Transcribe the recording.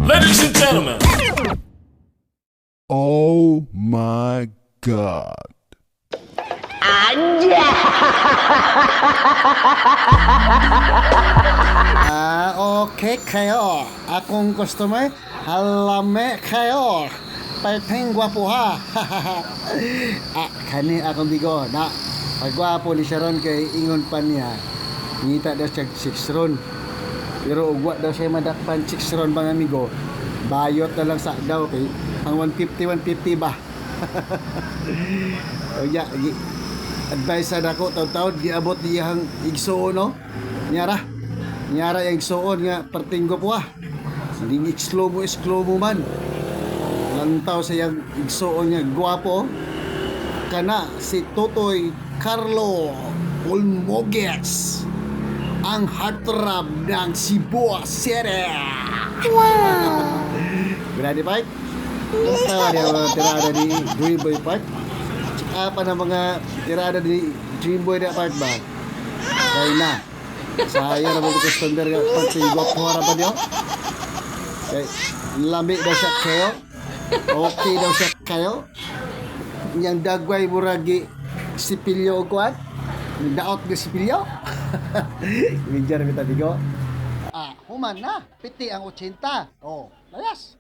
Ladies and gentlemen. Oh my God. Okay kayo. Akong customer, halame kayo. Perteng gwapo ha. Kani akong bigo na pagwapo ni Sharon kay ingon pa niya. Ngita daw siya 6 ron. Pero ugwa daw siya madakpan 6 ron mga amigo. Bayot na lang sa daw kay ang 150 ba. O ya, advice sa dako taw-taw giabot diyang igsuon no. Nyara yung igsuon nga perting gwapo ha. Hindi slow mo man. Lantaw sa yung igsuon nga gwapo. Kana si Totoy Carlo Olmogues, ang heartthrob ng Cebu City. Wow! Ready, Park? Tawa niya mga tirada ni Dreamboy Park. Apa na mga tirada ni Dreamboy na Park ba? Kaya na. Sayang na mga customer nga pagsinggop mo harapan niyo. Kaya lami daw siya kayo. Okay daw siya kayo. Yang dagway muragi sipilyo o kuwan. Daot ng sipilyo. Minjar kita bigo. Human na. Piti ang 80. Oh, layas.